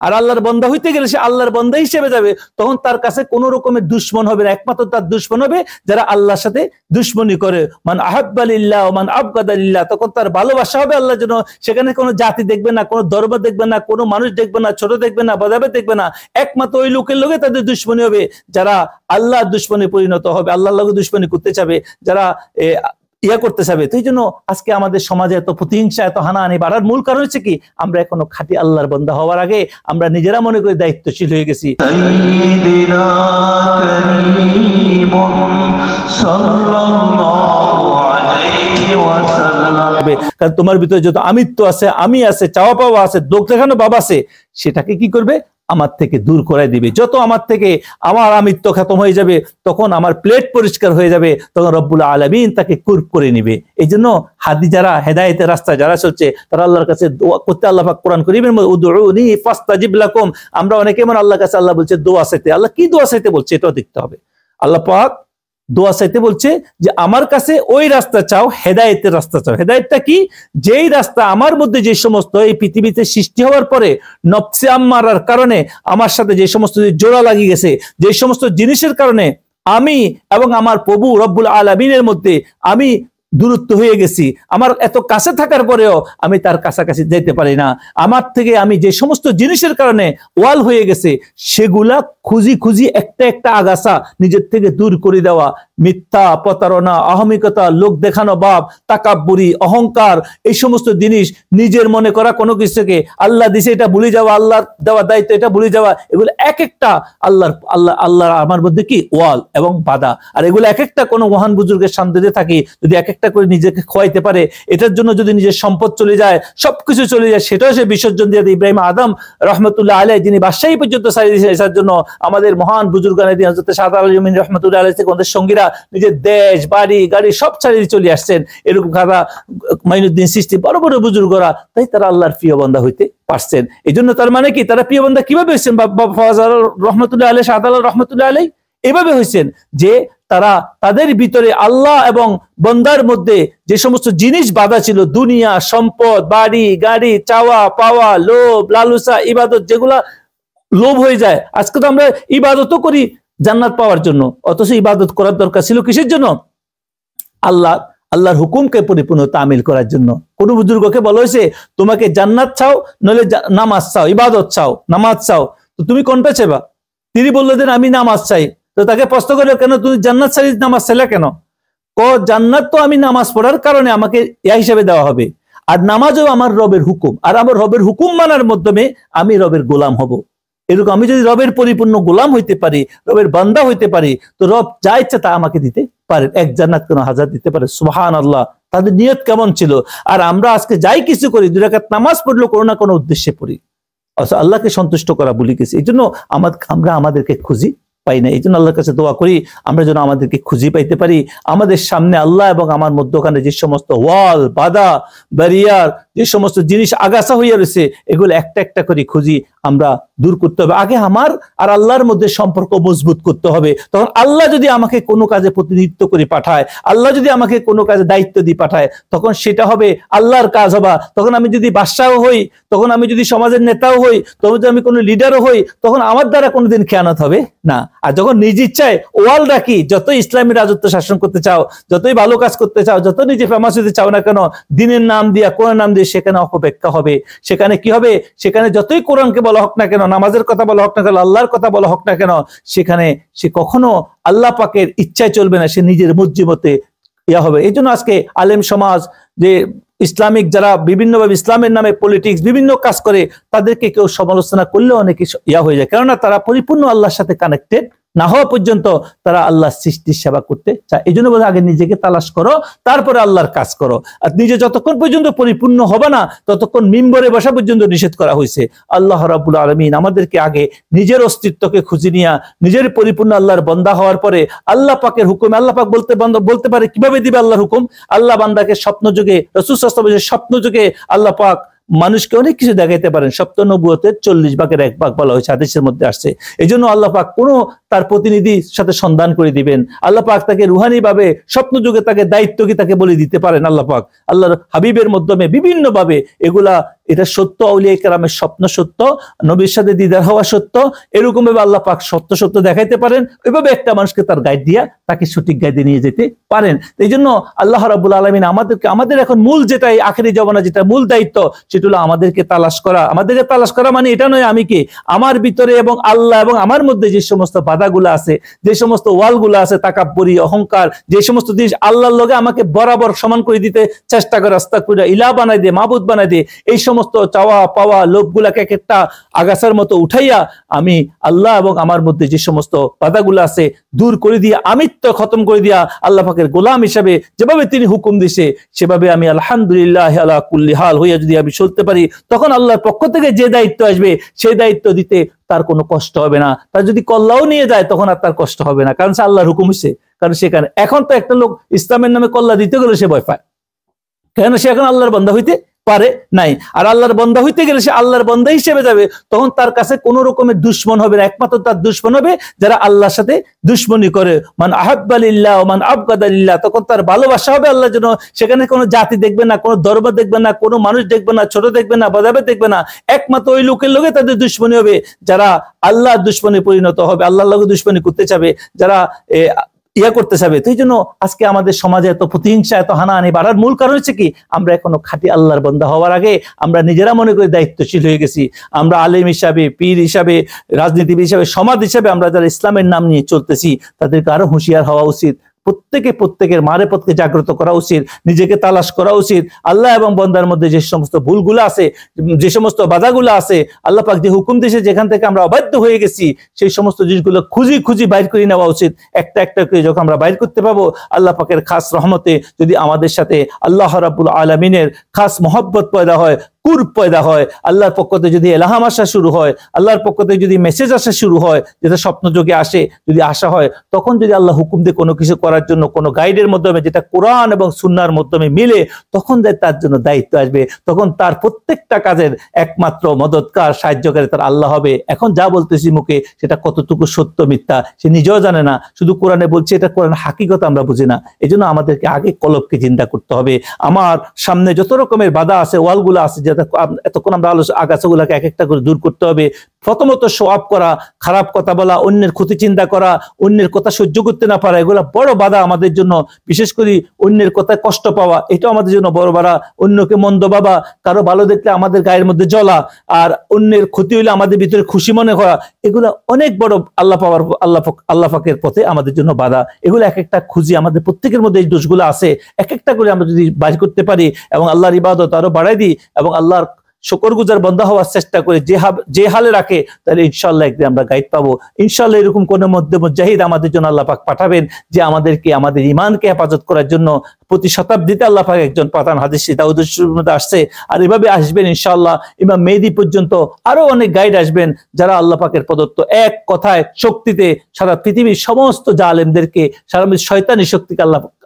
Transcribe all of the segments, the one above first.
আর আল্লাহর বান্দা হইতে গেলে সে আল্লাহর বান্দা হিসেবে যাবে, তখন তার কাছে কোন রকমের দুশমন হবে না। একমাত্র তার দুশমন হবে যারা আল্লাহর সাথে দুশমনি করে। মান আহাব্বা লিল্লাহ ওয়া মান আবগাদা লিল্লাহ, তখন তার ভালোবাসা হবে আল্লাহর জন্য। সেখানে কোনো জাতি দেখবে না, কোনো ধর্ম দেখবে না, কোনো মানুষ দেখবে না, ছোট দেখবে না, ভেদাভেদ দেখবে না। একমাত্র ওই লোকের লগে তাদের দুশমনি হবে যারা আল্লাহর দুশমনে পরিণত হবে, আল্লাহর লগে দুশমনি করতে চাবে, যারা ইয়া করতে চাবে। তো এই জন্য আজকে আমাদের সমাজে এত প্রতিহিংসা, এত হানাহানি বাড়ার মূল কারণ হচ্ছে কি, আমরা এখনো খাঁটি আল্লাহর বান্দা হওয়ার আগে আমরা নিজেরা মনে করি দায়িত্বশীল হয়ে গেছি। কারণ তোমার ভিতরে যত আমিত্ব আছে, আমি আছে, চাওয়া পাওয়া আছে, লোক দেখানো ভাব আছে, সেটাকে কি করবে, আমার থেকে দূর করে দিবে। যত আমার থেকে আমার আমিত্ব খতম হয়ে যাবে, তখন আমার প্লেট পরিষ্কার হয়ে যাবে, তখন রব্বুল আলামিন তাকে কুরব করে নিবে। এই জন্য হাদি যারা হেদায়েতের রাস্তায় যারা চলছে, তারা আল্লাহর কাছে দোয়া করতে, আল্লাহ পাক কোরআন কারীমের মধ্যে উদউনি ফাস্তাজিব লাকুম, আমরা অনেকে মানে আল্লাহর কাছে আল্লাহ বলছে দোয়া চাইতে। আল্লাহ কি দোয়া চাইতে বলছে এটাও দেখতে হবে। আল্লাহ পাক দোয়া চাইতে বলছে যে আমার কাছে ওই রাস্তা চাও, হেদায়েতের রাস্তা চাও। হেদায়েতটা কি, যেই রাস্তা আমার মধ্যে যে সমস্ত এই পৃথিবীতে সৃষ্টি হওয়ার পরে নফসে আম্মারার কারণে আমার সাথে যে সমস্ত জোড়া লাগিয়ে গেছে, যে সমস্ত জিনিসের কারণে আমি এবং আমার প্রভু রব্বুল আলামিনের মধ্যে আমি দূরত্ব হয়ে গেছি, আমার এত কাছে থাকার পরেও আমি তার কাছাকাছি যেতে পারি না, আমার থেকে আমি যে সমস্ত জিনিসের কারণে ওয়াল হয়ে গেছে, সেগুলা খুঁজি খুঁজি একটা একটা আগাছা নিজের থেকে দূর করে দেওয়া। মিথ্যা, প্রতারণা, অহমিকতা, লোক দেখানো ভাব, তাকাব্বুরি, অহংকার, এই সমস্ত জিনিস, নিজের মনে করা কোনো কিছুকে আল্লাহ দিছে এটা ভুলে যাওয়া, আল্লাহর দেওয়া দায়িত্ব এটা ভুলে যাওয়া, এগুলো এক একটা আল্লাহ আমার মধ্যে কি ওয়াল এবং বাধা। আর এগুলো এক একটা কোনো মহান বুজুর্গের সান্নিধ্যে থাকি, যদি এক একটা করে নিজেকে খোয়াইতে পারে, এটার জন্য যদি নিজের সম্পদ চলে যায়, সবকিছু চলে যায়, সেটাও সে বিসর্জন দিয়ে ইব্রাহিম আদম রহমতুল্লাহ আলাইহি, যিনি বাদশাহী পর্যন্ত ছাড়িয়ে দিয়েছেন এটার জন্য, আমাদের মহান বুজুর্গানে দিন হযরত শাহ আল ইয়ামিন রহমতুল্লাহ আলাইহি থেকে আমাদের সঙ্গীরা নিজের দেশ, বাড়ি, গাড়ি সব ছাড়িয়ে চলে আসছেন। এরকম খারা মাইনুদ্দিন সৃষ্টি বড় বড় বুজুর্গরা, তাই তারা আল্লাহর প্রিয় বান্দা হইতে পারছেন। এই জন্য তার মানে কি, তারা প্রিয় বান্দা কিভাবে হয়েছেন? ফওয়াজ রহমতুল্লাহ আলাইহি, শাহ রহমতুল্লাহ আলাইহি এভাবে হয়েছেন যে তারা তাদের ভিতরে আল্লাহ এবং বন্দার মধ্যে যে সমস্ত জিনিস বাধা ছিল, দুনিয়া, সম্পদ, বাড়ি, গাড়ি, চাওয়া পাওয়া, লোভ, লালসা, ইবাদত, যেগুলা লোভ হয়ে যায়। আজকে তো আমরা ইবাদতও করি জান্নাত পাওয়ার জন্য, অথচ ইবাদত করার দরকার ছিল কিসের জন্য? আল্লাহর হুকুমকে পরিপূর্ণ তামিল করার জন্য। কোন বুজুর্গকে বলা হয়েছে তোমাকে জান্নাত চাও, নইলে নামাজ চাও, ইবাদত চাও, নামাজ চাও, তো তুমি কোনটা চাইবা? তিনি বললেন আমি নামাজ চাই। তো তাকে প্রশ্ন করলো, কেন তুমি জান্নাত চাই, নামাজ চাইলা কেন? জান্নাত তো আমি নামাজ পড়ার কারণে আমাকে ইয়া হিসেবে দেওয়া হবে, আর নামাজও আমার রবের হুকুম, আর আমার রবের হুকুম মানার মাধ্যমে আমি রবের গোলাম হব। এরকম আমি যদি রবের পরিপূর্ণ গোলাম হইতে পারি, রবের বান্দা হইতে পারি, তো রব যা ইচ্ছা তা আমাকে দিতে পারেন। এক জান্নাত কেন, হাজার দিতে পারে। সুবহানাল্লাহ, তাদের নিয়ত কেমন ছিল। আর আমরা আজকে যাই কিছু করি, 2 রাকাত নামাজ পড়লেও কোনো না কোনো উদ্দেশ্যে পড়ি, আল্লাহকে সন্তুষ্ট করা ভুলে গেছি। এই জন্য আমরা আমাদেরকে খুঁজি পাই না। এই জন্য আল্লাহর কাছে দোয়া করি আমরা যেন আমাদেরকে খুঁজি পাইতে পারি। আমাদের সামনে আল্লাহ এবং আমার মধ্যখানে যে সমস্ত ওয়াল, বাধা, ব্যারিয়ার, যে সমস্ত জিনিস আগাছা হইয়া রয়েছে, এগুলো একটা একটা করে খুঁজি আমরা দূর করতে হবে। আগে আমার আর আল্লাহর মধ্যে সম্পর্ক মজবুত করতে হবে। তখন আল্লাহ যদি আমাকে কোনো কাজে প্রতিনিধিত্ব করে পাঠায়, আল্লাহ যদি আমাকে কোনো কাজে দায়িত্ব দিয়ে পাঠায়, তখন সেটা হবে আল্লাহর কাজ হবা। তখন আমি যদি বাদশাও হই, তখন আমি যদি সমাজের নেতাও হই, তখন যদি আমি কোনো লিডারও হই, তখন আমার দ্বারা কোনোদিন খেয়ানত হবে না। আর যখন নিজ ইচ্ছায় ওয়াল রাখি, যতই ইসলামী রাজত্ব শাসন করতে চাও, যতই ভালো কাজ করতে চাও, যত নিজে ফেমাস হতে চাও না কেন, দিনের নাম দিয়া, কোরআন নাম দিয়ে, সেখানে অপব্যাখ্যা হবে। সেখানে কি হবে? সেখানে যতই কোরআনকে বলা হোক না কেন, নামাজের কথা বলা হোক না কেন, আল্লাহর কথা বলা হোক না কেন, সেখানে সে কখনো আল্লাহ পাকের ইচ্ছায় চলবে না, সে নিজের মর্জি মতে ইয়া হবে। এই জন্য আজকে আলেম সমাজ, যে ইসলামিক যারা বিভিন্নভাবে ইসলামের নামে পলিটিক্স বিভিন্ন কাজ করে, তাদেরকে কেউ সমালোচনা করলেও অনেকে ইয়া হয়ে যায়, কেননা তারা পরিপূর্ণ আল্লাহর সাথে কানেক্টেড না হওয়া পর্যন্ত তারা আল্লাহর সৃষ্টির সেবা করতে চায়। এই জন্য বলে আগে নিজেকে তালাশ করো, তারপরে আল্লাহর কাজ করো। আর নিজে যতক্ষণ পর্যন্ত পরিপূর্ণ হবে না, ততক্ষণ মিম্বরে বসা পর্যন্ত নিষেধ করা হয়েছে। আল্লাহ রাব্বুল আলামিন আমাদেরকে আগে নিজের অস্তিত্বকে খুঁজে নিয়ে, নিজের পরিপূর্ণ আল্লাহর বান্দা হওয়ার পরে আল্লাহ পাকের হুকুম, আল্লাহ পাক বলতে পারে কিভাবে দিবে আল্লাহর হুকুম? আল্লাহ বান্দাকে স্বপ্ন যুগে, রাসূল সাল্লাল্লাহু আলাইহি ওয়াসাল্লাম স্বপ্ন যুগে আল্লাহ পাক মানুষকে অনেক কিছু দেখাইতে পারেন। সপ্ত নবুয়তের 40 ভাগের 1 ভাগ বলা হয়েছে, হাদিসের মধ্যে আসছে। এই জন্য আল্লাহ পাক কোনো তার প্রতিনিধির সাথে সন্ধান করে দিবেন। আল্লাহ পাক তাকে রুহানি ভাবে স্বপ্ন যুগে তাকে দায়িত্ব কি তাকে বলে দিতে পারেন। আল্লাহ পাক আল্লাহর হাবিবের মাধ্যমে বিভিন্ন ভাবে এগুলা এটা সত্য, আউলিয়া কেরামের স্বপ্ন সত্য, নবীর সাথে দিদার হওয়া সত্য, এরকম ভাবে আল্লাহ পাক সত্য সত্য দেখাইতে পারেন, ওইভাবে একটা মানুষকে তার গাইড দিয়া তাকে সঠিক গাইডে নিয়ে যেতে পারেন। এই জন্য আল্লাহ রাব্বুল আলামিন আমাদের এখন মূল যেটা আখেরি জীবনে যেটা মূল দায়িত্ব, সেটা হলো আমাদেরকে তালাশ করা। আমাদেরকে তালাশ করা মানে এটা নয় আমি কে, আমার ভিতরে এবং আল্লাহ এবং আমার মধ্যে যে সমস্ত বাধাগুলো আছে, যে সমস্ত ওয়ালগুলো আছে, তাকাব্বুরি, অহংকার, যে সমস্ত জিনিস আল্লাহর লগে আমাকে বরাবর সমান করে দিতে চেষ্টা করে, আস্তাগফিরুল্লাহ, ইলাহ বানাই দিয়ে, মাবুদ বানাই দিয়ে, এই সমস্ত চাওয়া পাওয়া লোভগুলাকে এক একটা আগাছার মতো উঠাইয়া আমি আল্লাহ এবং আমার মধ্যে যে সমস্ত বাধাগুলো আছে দূর করে দিয়ে, আমিত্ব খতম করে দিয়া আল্লাহ পাকের গোলাম হিসাবে যেভাবে তিনি হুকুম দিছে সেভাবে আমি আলহামদুলিল্লাহ আলা কুল্লি হাল হইয়া যদি আমি চলতে পারি, তখন আল্লাহর পক্ষ থেকে যে দায়িত্ব আসবে সেই দায়িত্ব দিতে তার কোনো কষ্ট হবে না। তার যদি কল্লাও নিয়ে যায় তখন আর তার কষ্ট হবে না, কারণ সে আল্লাহর হুকুম হইছে। কারণ সেখানে এখন তো একটা লোক ইসলামের নামে কল্লা দিতে গেলে সে ভয় পায়, কেন সে এখন আল্লাহর বান্দা হইতে পারে নাই। আর আল্লাহর বান্দা হইতে গেলে সে আল্লাহর বান্দা হিসেবে যাবে, তখন তার কাছে কোন রকমের দুশমন হবে না, একমাত্র তার দুশমন হবে যারা আল্লাহর সাথে দুশমনি করে। মান আহাব্বা লিল্লাহ ওয়া মান আবগাদা লিল্লাহ, তখন তার ভালোবাসা হবে আল্লাহর জন্য। সেখানে কোনো জাতি দেখবে না, কোনো ধর্ম দেখবে না, কোনো মানুষ দেখবে না, ছোট দেখবে না, বদাবে দেখবে না, একমাত্র ওই লোকের লোকে তাদের দুশমনি হবে যারা আল্লাহর দুশমনে পরিণত হবে, আল্লাহর লগে দুশমনি করতে চাবে, যারা ইয়া করতে চাবে। তো এই জন্য আজকে আমাদের সমাজে এত প্রতিহিংসা, এত হানাহানি বাড়ার মূল কারণ হচ্ছে কি, আমরা এখনো খাঁটি আল্লাহর বান্দা হওয়ার আগে আমরা নিজেরা মনে করি দায়িত্বশীল হয়ে গেছি। আমরা আলেম হিসাবে, পীর হিসাবে, রাজনীতিবিদ হিসাবে, সমাজ হিসাবে আমরা যারা ইসলামের নাম নিয়ে চলতেছি তাদেরকে আরো হুঁশিয়ার হওয়া উচিত। প্রত্যেকের মারেফতকে জাগ্রত করা উচিত, নিজেকে তালাশ করা উচিত। আল্লাহ এবং বান্দার মধ্যে যে সমস্ত ভুলগুলো আছে, যে সমস্ত বাধাগুলো আছে, আল্লাহ পাক যে হুকুম দিয়েছে যেখান থেকে আমরা অবাধ্য হয়ে গেছি, সেই সমস্ত জিনিসগুলো খুঁজি বাইর করে নেওয়া উচিত। একটা একটা করে যখন আমরা বাইর করতে পাবো, আল্লাহ পাকের খাস রহমতে যদি আমাদের সাথে আল্লাহ রাব্বুল আলামিনের খাস মহব্বত পয়দা হয়, কুরব পয়দা হয়, আল্লাহর পক্ষ থেকে যদি এলহাম আসা শুরু হয়, আল্লাহর পক্ষ থেকে যদি মেসেজ আসা শুরু হয়, যেটা স্বপ্ন যোগে আসে, যদি আসা হয়, তখন যদি আল্লাহ হুকুম দিয়ে কোনো কিছু করার জন্য কোনো গাইডের মাধ্যমে যেটা কোরআন এবং সুন্নাহর মাধ্যমে মিলে, তখন তার জন্য দায়িত্ব আসবে। তখন তার প্রত্যেকটা কাজের একমাত্র মদতকার, সাহায্যকারী তার আল্লাহ হবে। এখন যা বলতেছি মুখে সেটা কতটুকু সত্য মিথ্যা সে নিজেও জানে না, শুধু কোরআনে বলছে, এটা কোরআন হাকিকত আমরা বুঝি না। এই জন্য আমাদেরকে আগে কলবকে চিন্তা করতে হবে। আমার সামনে যত রকমের বাধা আছে, ওয়ালগুলো আছে, এতক্ষণ আমরা আগাছাগুলোকে এক একটা করে দূর করতে হবে। প্রথমত সোয়াব করা, খারাপ কথা বলা, অন্যের ক্ষতি চিন্তা করা, অন্যের কথা সহ্য করতে না পারা, এগুলো বড় বাধা আমাদের জন্য। বিশেষ করে অন্যের কথায় কষ্ট পাওয়া, এটাও আমাদের জন্য বড় বাধা। অন্যকে মন্দ ভাবা, কারো ভালো দেখলে আমাদের গায়ের মধ্যে জ্বলা, আর অন্যের ক্ষতি হইলে আমাদের ভিতরে খুশি মনে করা, এগুলো অনেক বড় আল্লাহ পাকের পথে আমাদের জন্য বাধা। এগুলো এক একটা খুঁজি, আমাদের প্রত্যেকের মধ্যে এই দোষগুলো আছে, এক একটা করে আমরা যদি বাইর করতে পারি এবং আল্লাহর ইবাদত আরো বাড়াই দিই এবং আল্লাহর শুকরগুজার বান্দা হওয়ার চেষ্টা করে যে হালে রাখে, তাহলে ইনশাআল্লাহ একদিন আমরা গাইড পাবো। ইনশাআল্লাহ এরকম কোন মধ্যে মুজাহিদ আমাদের জন্য আল্লাহ পাক পাঠাবেন, যে আমাদেরকে আমাদের ঈমানকে হেফাজত করার জন্য। প্রতি শতাব্দীতে আল্লাহ পাক একজন পাঠান, হাদিসে দাউদের মধ্যে আসছে, আর এভাবে আসবেন ইনশাআল্লাহ। ইমাম মেহেদী পর্যন্ত আরো অনেক গাইড আসবেন, যারা আল্লাহ পাকের প্রদত্ত এক কথায় শক্তিতে সারা পৃথিবীর সমস্ত জালেমদেরকে, সারা শয়তানি শক্তিকে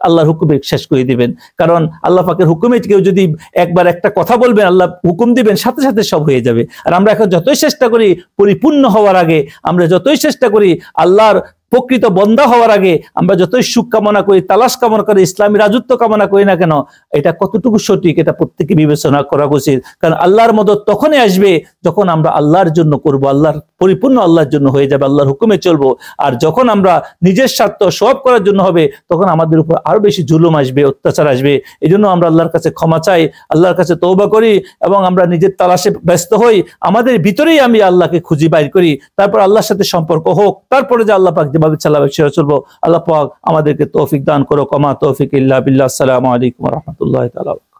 আল্লাহর হুকুমে শেষ করে দিবেন। কারণ আল্লাহ পাকের হুকুমে কেউ যদি একবার একটা কথা বলবেন, আল্লাহ হুকুম দিবেন, সাথে সাথে সব হয়ে যাবে। আর আমরা এখন যতই চেষ্টা করি পরিপূর্ণ হওয়ার আগে, আমরা যতই চেষ্টা করি আল্লাহর প্রকৃত বন্দা হওয়ার আগে, আমরা যতই সুখ কামনা করি, তালাশ কামনা করি, ইসলামী রাজত্ব কামনা করি না কেন, এটা কতটুকু সঠিক এটা প্রত্যেকে বিবেচনা করা উচিত। কারণ আল্লাহর মদত তখনই আসবে যখন আমরা আল্লাহর জন্য করব, আল্লাহর পরিপূর্ণ আল্লাহর জন্য হয়ে যাবে, আল্লাহর হুকুমে চলবো। আর যখন আমরা নিজের স্বার্থ সব করার জন্য হবে, তখন আমাদের উপর আরো বেশি জুলুম আসবে, অত্যাচার আসবে। এই জন্য আমরা আল্লাহর কাছে ক্ষমা চাই, আল্লাহর কাছে তওবা করি এবং আমরা নিজের তালাশে ব্যস্ত হই। আমাদের ভিতরেই আমি আল্লাহকে খুঁজি বাইর করি, তারপর আল্লাহর সাথে সম্পর্ক হোক, তারপরে যে আল্লাহ পাক যেভাবে চালাবে সেভাবে চলবো। আল্লাহ পাক আমাদেরকে তৌফিক দান করো। কমা তৌফিক ইল্লা বিল্লাহ। আসসালামু আলাইকুম ওয়া রাহমাতুল্লাহি তাআলা।